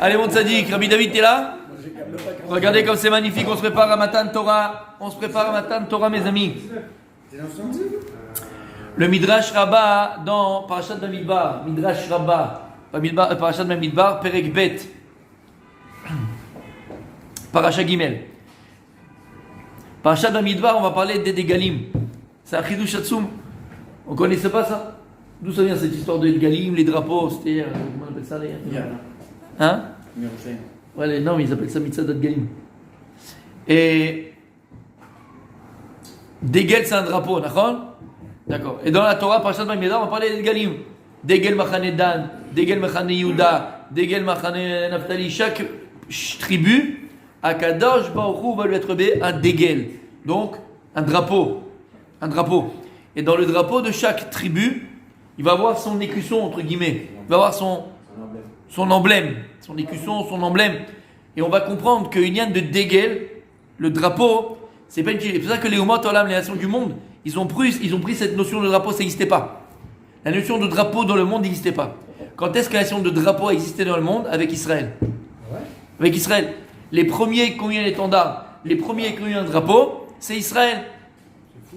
Allez mon tzaddik, Rabbi David, t'es là? Regardez comme c'est magnifique, on se prépare à Matan Torah. On se prépare à Matan Torah, mes amis. Le Midrash Rabbah dans Parashat Bamidbar, Midrash Rabbah, Parashat Bamidbar, Perek Bet, Parashat Gimel. Parashat Bamidbar, on va parler des Degalim. C'est un Chidush Hatzum. On connaissait pas ça? D'où ça vient cette histoire de Degalim, les drapeaux? C'était, comment on appelle ça d'ailleurs? Hein? Ouais, non, mais ils appellent ça Mitzvah Degalim. Et Degel, c'est un drapeau, d'accord? D'accord. Et dans la Torah, Parashat Bamidbar, on va parler des Degalim. Degel Machane Dan, Degel Machane Yehuda, Degel Machane Naphtali. Chaque tribu, Akadosh Baruch Hu va lui attribuer un Degel. Donc, un drapeau. Un drapeau. Et dans le drapeau de chaque tribu, il va avoir son écusson, entre guillemets. Il va avoir son emblème. Son écusson, son emblème. Et on va comprendre qu'il y a de Degel, le drapeau, c'est pas une... C'est pour ça que les Umot Olam, les nations du monde, ils ont pris cette notion de drapeau, ça n'existait pas. La notion de drapeau dans le monde n'existait pas. Quand est-ce que la notion de drapeau a existé dans le monde? Avec Israël. Ouais. Avec Israël. Les premiers qui ont eu un étendard, les premiers qui ont eu un drapeau, c'est Israël.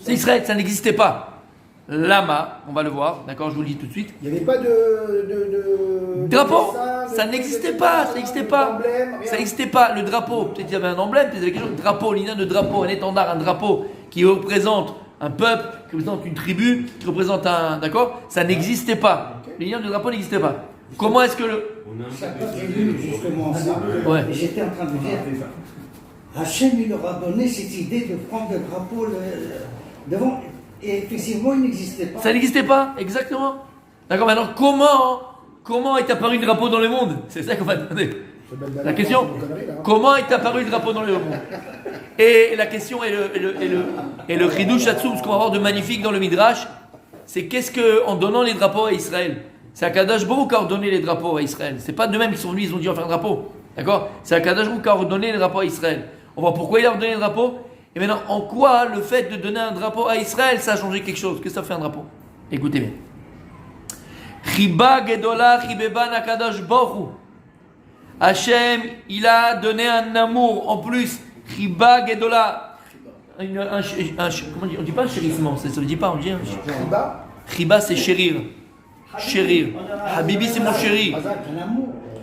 C'est Israël, ça n'existait pas. Lama, on va le voir, d'accord, je vous le dis tout de suite. Il n'y avait pas de drapeau, ça n'existait pas, ça n'existait pas. Ça n'existait pas, le drapeau, peut-être qu'il y avait un emblème, peut-être qu'il y avait quelque chose de drapeau, l'idée de drapeau, un étendard, un drapeau qui représente un peuple, qui représente une tribu, qui représente un... D'accord? Ça n'existait pas. L'idée de drapeau n'existait pas. Comment est-ce que le... Justement ça. Ouais. J'étais en train de dire, Hachem, il leur a donné cette idée de prendre le drapeau devant... Et effectivement, il n'existait pas. Ça n'existait pas, exactement. D'accord, maintenant, comment est apparu le drapeau dans le monde? C'est ça qu'on va demander. La question, comment est apparu le drapeau dans le monde? Et la question est le Chidush Hatzum, ce qu'on va voir de magnifique dans le Midrash, c'est qu'est-ce que, en donnant les drapeaux à Israël, c'est Akadosh Baruch Hu qui a ordonné les drapeaux à Israël. C'est pas d'eux-mêmes qui sont venus, ils ont dit on va faire un drapeau. D'accord? C'est Akadosh Baruch Hu qui a ordonné les drapeaux à Israël. On va voir pourquoi il a ordonné les drapeaux. Et maintenant, en quoi le fait de donner un drapeau à Israël, ça a changé quelque chose? Qu'est-ce que ça fait un drapeau? Écoutez bien. Chiba Gedola Chibeban Akadosh Baruch Hu. Hachem, il a donné un amour en plus. Chiba Gedola. Comment on dit? On dit pas chérissement, ça ne dit pas, on dit. Chiba. Chiba, c'est chérir. Chérir. Habibi, c'est mon chéri.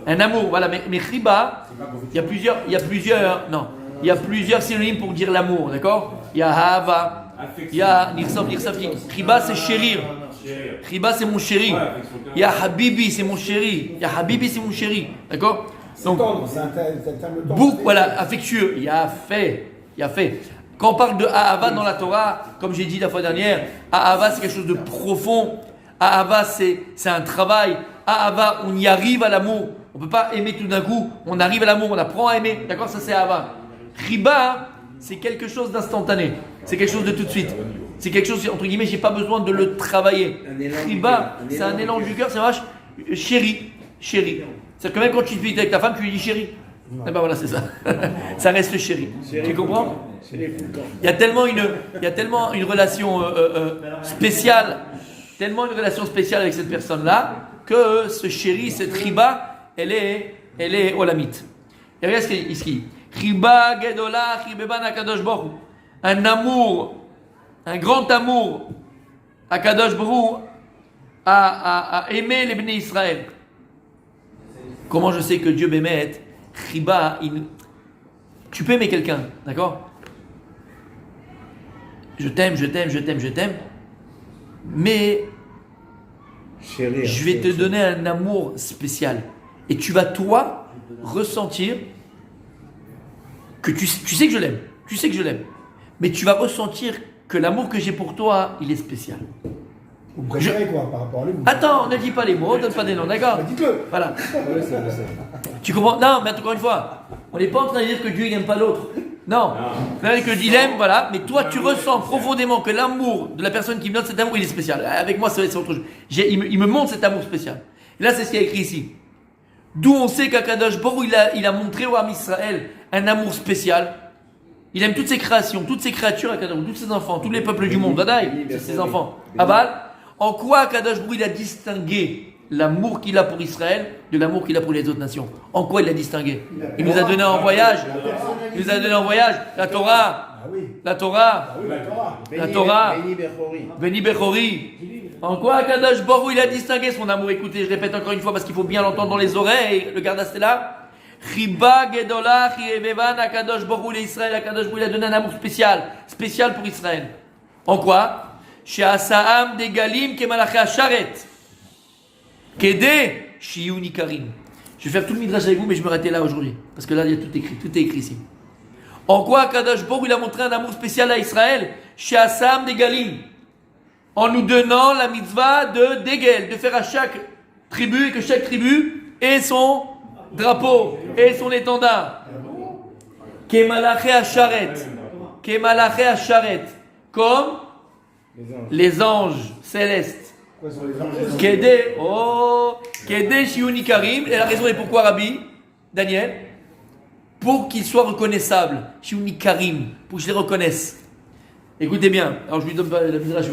Un amour, voilà. Mais Chiba, il y a plusieurs synonymes pour dire l'amour, d'accord? Il y a Hava, il y a Nirsov, Nirsafik. Chiba, c'est chérir. Chiba, c'est mon chéri. Il y a Habibi, c'est mon chéri. Il y a Habibi, c'est mon chéri, d'accord? Donc, beaucoup, voilà, affectueux. Il y a fait. Quand on parle de Ahava dans la Torah, comme j'ai dit la fois dernière, Ahava, c'est quelque chose de profond. Ahava, c'est un travail. Ahava, on y arrive à l'amour. On ne peut pas aimer tout d'un coup. On arrive à l'amour, on apprend à aimer. D'accord? Ça, c'est Ahava. Riba, c'est quelque chose d'instantané. C'est quelque chose de tout de suite. C'est quelque chose, entre guillemets, j'ai pas besoin de le travailler. Riba, c'est un élan du cœur, c'est vache. Chéri. C'est que même quand tu vis avec ta femme, tu lui dis chéri. Et ben voilà, c'est ça. Ça reste chéri. Tu comprends? Il y a tellement une relation spéciale, avec cette personne-là, que ce chéri, cette riba, elle est olamite. Et regarde ce qu'il dit. Chiba Gedola Chibeban Akadosh Baruch Hu. Un amour, un grand amour, Akadosh Baruch Hu a aimé les bénis Israël. Comment je sais que Dieu m'aimait? Chiba, tu peux aimer quelqu'un, d'accord? Je t'aime, mais je vais te donner un amour spécial. Et tu vas, toi, ressentir que tu sais que je l'aime, mais tu vas ressentir que l'amour que j'ai pour toi, il est spécial. Vous préférez quoi par rapport à lui? Attends, ne dis pas les mots, on ne donne pas des noms, d'accord? Dites-le. Voilà. Tu comprends? Non, mais encore une fois, on n'est pas en train de dire que Dieu n'aime pas l'autre. Non. C'est-à-dire que Dieu l'aime, voilà, mais toi tu ressens profondément que l'amour de la personne qui me donne cet amour, il est spécial. Avec moi, c'est autre chose. Il me montre cet amour spécial. Et là, c'est ce qu'il y a écrit ici. D'où on sait qu'Akadosh Baruch il a montré au Ham Israël un amour spécial. Il aime toutes ses créations, toutes ses créatures, Akadosh, tous ses enfants, tous les peuples du monde. Vadaï, c'est ses enfants. Aval, en quoi Akadosh Baruch il a distingué l'amour qu'il a pour Israël de l'amour qu'il a pour les autres nations? En quoi il l'a distingué? Il nous a donné en voyage. Il nous a donné en voyage la Torah. La Torah. La Torah. Veni Bechori. En quoi Akadosh Baruch il a distingué son amour? Écoutez, je répète encore une fois parce qu'il faut bien l'entendre dans les oreilles. Le garde c'est là. Chiba Gedola Chirevevan Akadosh Baruch l'Israël. Akadosh Baruch il a donné un amour spécial pour Israël. En quoi? Chez Asaam de Galim Kemalaché Asharet. Kede Shiyu Nikarim. Je vais faire tout le midrash avec vous, mais je me arrêter là aujourd'hui. Parce que là, il y a tout est écrit ici. En quoi Kadosh Baruch il a montré un amour spécial à Israël? Chez Assam des Galim. En nous donnant la mitzvah de Degel, de faire à chaque tribu, et que chaque tribu ait son drapeau, et son étendard. Kemalaché Asharet. Kemalaché Asharet. Comme les anges célestes. Kede Shiuni Karim. Et la raison est pourquoi, Rabbi Daniel? Pour qu'ils soient reconnaissables. Shiuni Karim, pour que je les reconnaisse. Écoutez bien, alors je lui donne pas la midrash,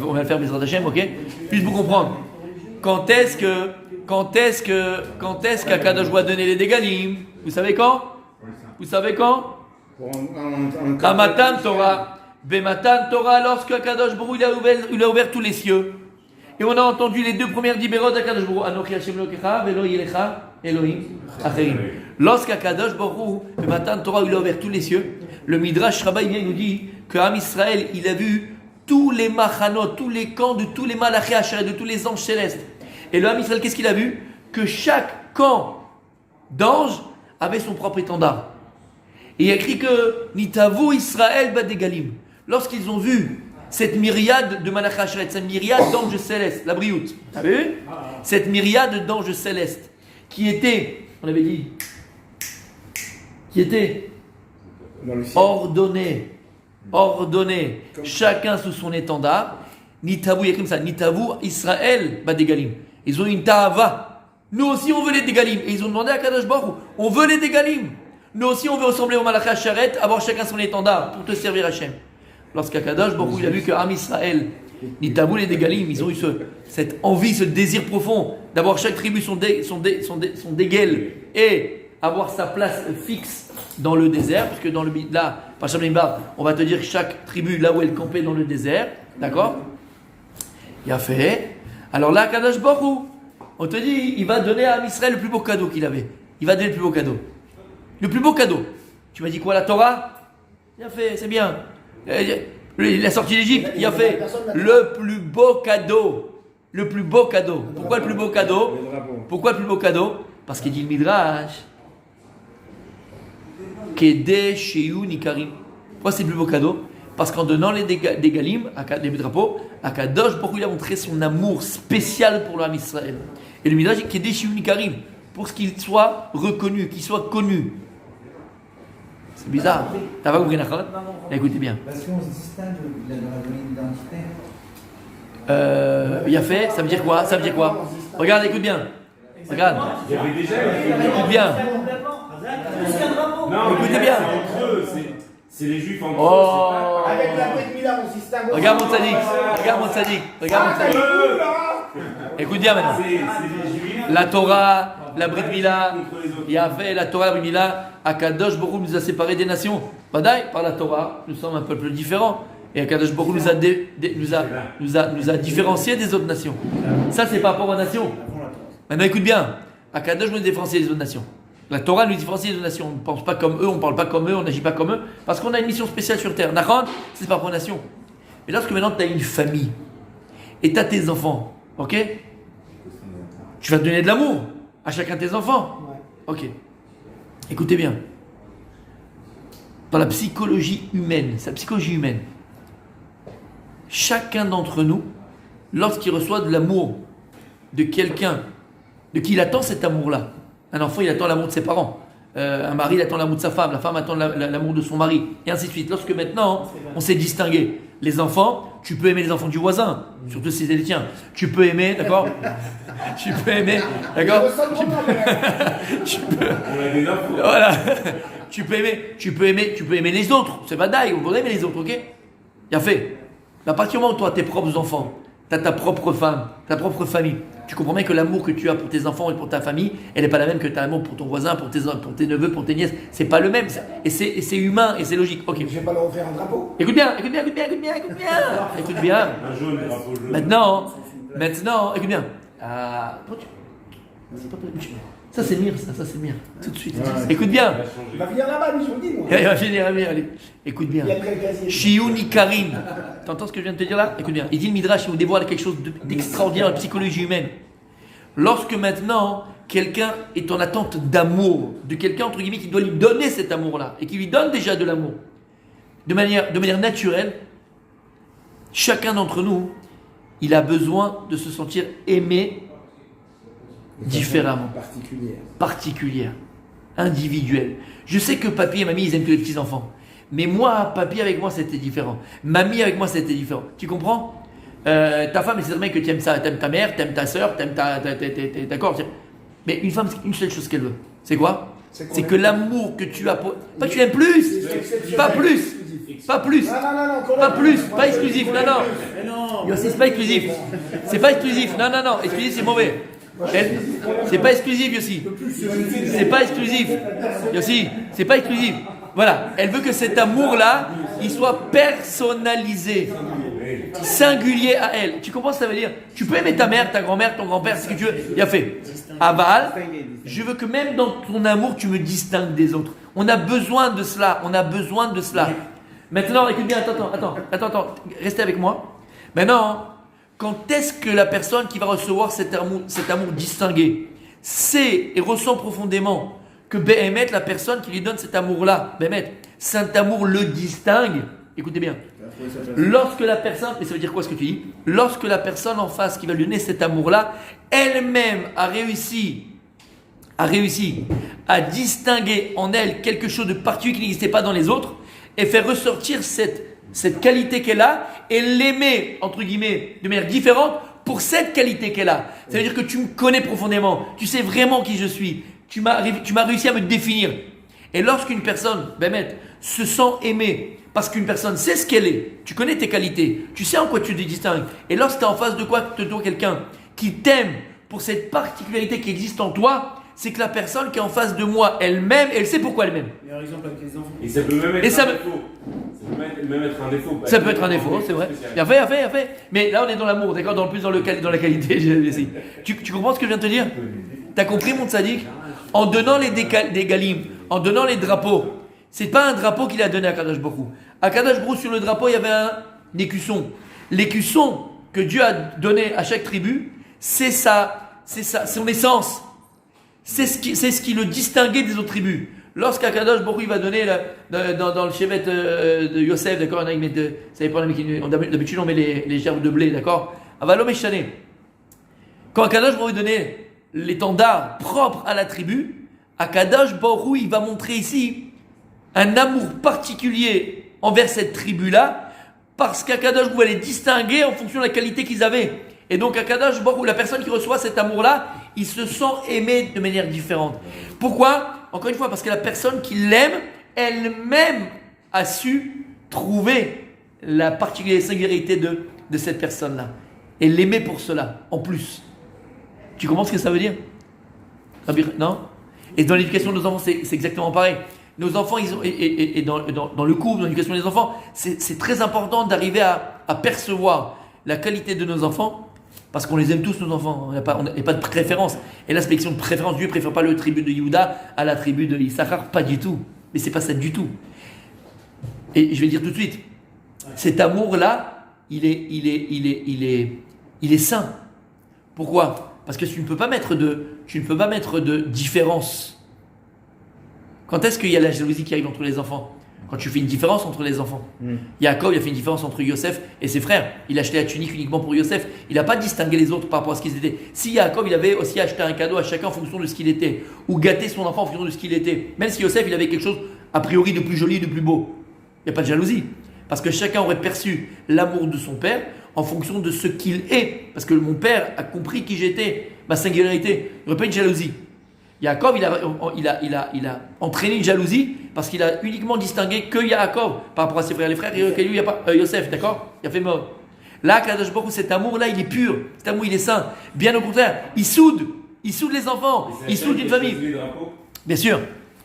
on va le faire Bezrat Hashem, ok? Juste pour comprendre. Quand est-ce qu'Akadosh va donner les dégalim? Vous savez quand? À Matan Torah. Bematan Torah, lorsque Akadosh Baruch il a ouvert tous les cieux. Et on a entendu les deux premières dibérot d'Akadosh Baruch Hu. Anochi Hashem Elokecha velo yelecha Elohim acherim. Lorsqu'Akadosh Baruch Hu, Matan Torah, il a ouvert tous les cieux, le Midrash Rabbah il nous dit que Ham Israël, il a vu tous les machanot, tous les camps de tous les malachés Asher, de tous les anges célestes. Et le Ham Israël, qu'est-ce qu'il a vu? Que chaque camp d'anges avait son propre étendard. Et il a écrit que Nitavu Israël Badegalim. Lorsqu'ils ont vu cette myriade de malachés Asher, cette myriade d'anges célestes, la brioute, t'as vu? Cette myriade d'anges célestes qui étaient, on avait dit, qui étaient ordonnés, chacun sous son étendard. Nitavu, il y a comme ça, Nitavu Israël Badegalim. Ils ont une ta'ava. Nous aussi on veut les dégalim. Et ils ont demandé à Kadosh Baruch, on veut les dégalim. Nous aussi on veut ressembler au malachés Asher, avoir chacun son étendard pour te servir Hachem. Lorsqu'Akadosh Baruch il a vu que Ham Israël, Nitavu les dégalim, ils ont eu cette envie, ce désir profond d'avoir chaque tribu son dégel et avoir sa place fixe dans le désert, parce que dans le là, par Shamlimbar, on va te dire chaque tribu là où elle campait dans le désert, d'accord? Il a fait. Alors là, Akadosh Baruch, on te dit, il va donner à Ham Israël le plus beau cadeau qu'il avait. Il va donner le plus beau cadeau. Le plus beau cadeau. Tu m'as dit quoi, la Torah? Il a fait, c'est bien. Il a sorti d'Égypte, il a fait le plus beau cadeau. Le plus beau cadeau. Pourquoi le plus beau cadeau? Pourquoi le plus beau cadeau? Parce qu'il dit le Midrash. Kede Sheyu Nikarim. Pourquoi c'est le plus beau cadeau? Parce qu'en donnant les dégalim, les drapeaux, Akadosh Baruch il a montré son amour spécial pour le Ham Israël. Et le Midrash dit Kede Sheyu Nikarim. Pour qu'il soit reconnu, qu'il soit connu. C'est bizarre. T'as pas compris, d'accord? Écoutez bien. Parce qu'on se distingue de la identité. Il a fait, ça veut dire quoi? Ça veut dire quoi? Regarde, écoute bien. Regarde. Écoute bien. Non, écoutez bien. Entre eux, c'est les juifs entre Oh. eux. Avec la Brit Mila, on distingue. Regarde mon tzaddik. Regarde mon tzaddik. Regarde mon tzaddik. Écoute bien maintenant. C'est les juifs. La Torah, la Brit Mila, il a fait la Torah, la Brit Mila. Akadosh Baruch nous a séparés des nations. Badaï, par la Torah, nous sommes un peuple différent. Et Akadosh Baruch nous a différenciés des autres nations. Ça, c'est par rapport aux nations. Maintenant, écoute bien. Akadosh nous différencie des autres nations. La Torah nous différencie des autres nations. On ne pense pas comme eux, on ne parle pas comme eux, on n'agit pas comme eux. Parce qu'on a une mission spéciale sur terre. Nachon, c'est par rapport aux nations. Mais lorsque maintenant tu as une famille et tu as tes enfants, ok? Tu vas donner de l'amour à chacun de tes enfants. Ok. Écoutez bien. Dans la psychologie humaine, chacun d'entre nous, lorsqu'il reçoit de l'amour de quelqu'un, de qui il attend cet amour-là, un enfant, il attend l'amour de ses parents. un mari il attend l'amour de sa femme, la femme attend l'amour de son mari, et ainsi de suite. Lorsque maintenant, on s'est distingué, les enfants, tu peux aimer les enfants du voisin, surtout si c'est les tiens. Tu peux aimer, d'accord? Tu peux aimer, d'accord? Tu peux, On a des infos. voilà. Tu peux aimer les autres. C'est pas d'ail, vous pouvez aimer les autres, ok? Bien fait. Mais à partir du moment où tu as tes propres enfants, tu as ta propre femme, ta propre famille, tu comprends bien que l'amour que tu as pour tes enfants et pour ta famille, elle n'est pas la même que tu as l'amour pour ton voisin, pour tes neveux, pour tes nièces. C'est pas le même. Et c'est humain et c'est logique. Ok. Je vais pas leur offrir un drapeau. Écoute bien. Écoute bien. Un jaune, drapeau jaune. Maintenant, écoute bien. Ça c'est Mire, ça c'est Mire. Tout de suite. Écoute bien. Il a changé. Il va venir là-bas, lui, je vous le dis, moi. Il va finir, allez. Écoute bien. Il a pris le casier. Shiouni Karim. T'entends ce que je viens de te dire là? Écoute bien. Il dit le Midrash, il nous dévoile quelque chose d'extraordinaire en psychologie humaine. Lorsque maintenant, quelqu'un est en attente d'amour, de quelqu'un, entre guillemets, qui doit lui donner cet amour-là, et qui lui donne déjà de l'amour, de manière naturelle, chacun d'entre nous, il a besoin de se sentir aimé différemment, particulière, individuelle. Je sais que papy et mamie, ils aiment que les petits-enfants. Mais moi, papy avec moi, c'était différent. Mamie avec moi, c'était différent. Tu comprends? Ta femme, c'est vrai que tu aimes ça. Tu aimes ta mère, tu aimes ta soeur, tu aimes d'accord? Mais une femme, c'est une seule chose qu'elle veut. C'est quoi? C'est que l'amour que tu as pour... Pas que tu l'aimes plus. Pas plus. Pas plus. Pas plus. Pas exclusif. Non. Yossi, c'est pas exclusif. C'est pas exclusif. Non. Exclusif, c'est mauvais. C'est pas exclusif, Yossi. C'est pas exclusif. Yossi, c'est pas exclusif. Voilà. Elle veut que cet amour-là, il soit personnalisé. Singulier à elle. Tu comprends ce que ça veut dire? Tu peux aimer ta mère, ta grand-mère, ton grand-père, ce que tu veux. Il a fait. Aval, je veux que même dans ton amour, tu me distingues des autres. On a besoin de cela. Maintenant, écoute bien, attends. Restez avec moi. Maintenant, quand est-ce que la personne qui va recevoir cet amour distingué sait et ressent profondément que Béhémet, la personne qui lui donne cet amour-là, Béhémet, cet amour le distingue? Écoutez bien. Lorsque la personne, mais ça veut dire quoi ce que tu dis? Lorsque la personne en face qui va lui donner cet amour-là, elle-même a réussi à distinguer en elle quelque chose de particulier qui n'existait pas dans les autres et faire ressortir cette qualité qu'elle a et l'aimer, entre guillemets, de manière différente pour cette qualité qu'elle a. Ça veut dire que tu me connais profondément, tu sais vraiment qui je suis, tu m'as réussi à me définir. Et lorsqu'une personne, Bémet, se sent aimée, parce qu'une personne sait ce qu'elle est, tu connais tes qualités, tu sais en quoi tu te distingues, et lorsque tu es en face de quelqu'un qui t'aime pour cette particularité qui existe en toi, c'est que la personne qui est en face de moi, elle-même, elle sait pourquoi elle m'aime. Meilleur exemple avec les enfants. Et ça peut même être un défaut. Ça peut même être un défaut. Ça peut être un défaut, c'est vrai. Bien fait. Mais là, on est dans l'amour, d'accord? Dans la qualité. Tu comprends ce que je viens de te dire? T'as compris, mon tzaddik? En donnant des galim, en donnant les drapeaux, c'est pas un drapeau qu'il a donné à Kadosh Baruch Hu. À Kadosh Baruch Hu, sur le drapeau, il y avait un écusson. L'écusson que Dieu a donné à chaque tribu, c'est son essence. C'est ce qui le distinguait des autres tribus. Lorsqu'Akadosh Baruch Hu va donner dans le chevet de Yosef, d'accord, d'habitude on met les gerbes de blé, d'accord. Avalom Eshane. Quand Akadosh Baruch Hu donnait l'étendard propre à la tribu, Akadosh Baruch Hu, il va montrer ici un amour particulier envers cette tribu-là, parce qu'Akadosh Baruch Hu va les distinguer en fonction de la qualité qu'ils avaient. Et donc Akadosh Baruch Hu, la personne qui reçoit cet amour-là, il se sent aimé de manière différente. Pourquoi? Encore une fois, parce que la personne qui l'aime, elle-même a su trouver la singularité de cette personne-là. Et l'aimer pour cela, en plus. Tu comprends ce que ça veut dire? Non? Et dans l'éducation de nos enfants, c'est exactement pareil. Nos enfants, et dans le couple, dans l'éducation des enfants, c'est très important d'arriver à percevoir la qualité de nos enfants. Parce qu'on les aime tous, nos enfants. On n'a pas de préférence. Et là, c'est une question de préférence. Dieu ne préfère pas le tribu de Yehuda à la tribu de Issachar. Pas du tout. Mais c'est pas ça du tout. Et je vais dire tout de suite. Cet amour-là, il est sain. Pourquoi? Parce que tu ne peux pas mettre de différence. Quand est-ce qu'il y a la jalousie qui arrive entre les enfants? Quand tu fais une différence entre les enfants. Yaakov, il a fait une différence entre Yosef et ses frères. Il a acheté la tunique uniquement pour Yosef. Il n'a pas distingué les autres par rapport à ce qu'ils étaient. Si Yaakov, il avait aussi acheté un cadeau à chacun en fonction de ce qu'il était, ou gâté son enfant en fonction de ce qu'il était, même si Yosef, il avait quelque chose a priori de plus joli et de plus beau, il n'y a pas de jalousie. Parce que chacun aurait perçu l'amour de son père en fonction de ce qu'il est. Parce que mon père a compris qui j'étais, ma singularité. Il n'y aurait pas une jalousie. Yaakov, il a entraîné une jalousie parce qu'il a uniquement distingué que Yaakov par rapport à ses frères. Les frères, et lui, il n'y a pas Yosef, d'accord? Il a fait mort. Là, Kadosh Baruch Hu, cet amour-là, il est pur. Cet amour, il est saint. Bien au contraire, il soude les enfants. Il soude une famille. Bien sûr.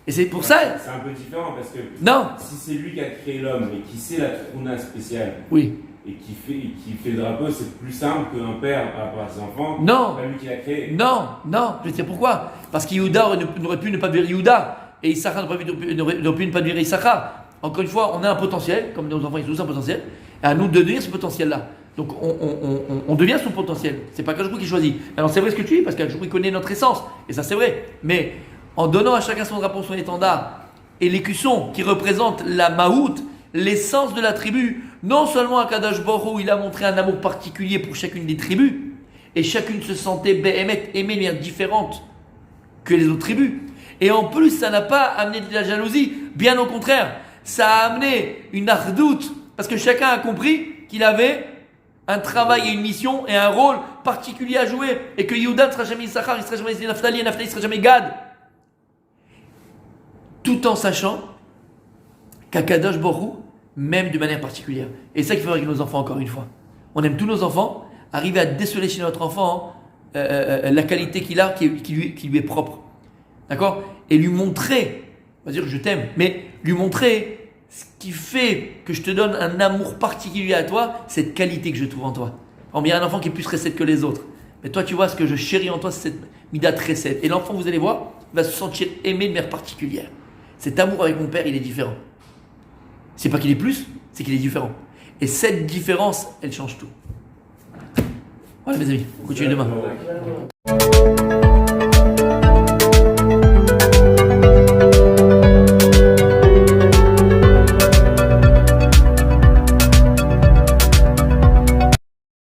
Et c'est pour ça. C'est un peu différent parce que non. Si c'est lui qui a créé l'homme et qui sait la trouna spéciale. Oui. Et qui fait le drapeau, c'est plus simple qu'un père par rapport à ses enfants. Non. C'est pas lui qui l'a créé. Non. Je vais te dire pourquoi. Parce qu'Yehuda n'aurait pu ne pas devenir Yehuda. Et Issachar n'aurait pu ne pas devenir Issachar. Encore une fois, on a un potentiel, comme nos enfants, ils ont tous un potentiel. Et à nous de devenir ce potentiel-là. Donc on devient son potentiel. C'est pas Kadosh Baruch Hu qui choisit. Alors c'est vrai ce que tu dis, parce que Kadosh Baruch Hu connaît notre essence. Et ça c'est vrai. Mais en donnant à chacun son drapeau, son étendard, et l'écusson qui représente la mahout, l'essence de la tribu, non seulement à Kadosh Baruch Hu, il a montré un amour particulier pour chacune des tribus, et chacune se sentait aimée de manière différente que les autres tribus. Et en plus, ça n'a pas amené de la jalousie, bien au contraire, ça a amené une ardoute, parce que chacun a compris qu'il avait un travail et une mission et un rôle particulier à jouer, et que Yehuda ne sera jamais Issachar, il ne sera jamais Naphtali, et Naphtali ne sera jamais Gad. Tout en sachant qu'Akadosh Baruch Hu m'aime de manière particulière. Et c'est ça qu'il faut faire avec nos enfants, encore une fois. On aime tous nos enfants, arriver à déceler chez notre enfant la qualité qu'il a, qui lui est propre. D'accord? Et lui montrer, on va dire je t'aime, mais lui montrer ce qui fait que je te donne un amour particulier à toi, cette qualité que je trouve en toi. Il y a un enfant qui est plus recette que les autres. Mais toi, tu vois, ce que je chéris en toi, c'est cette midat recette. Et l'enfant, vous allez voir, va se sentir aimé de manière particulière. Cet amour avec mon père, il est différent. C'est pas qu'il est plus, c'est qu'il est différent. Et cette différence, elle change tout. Voilà mes amis, on continue demain.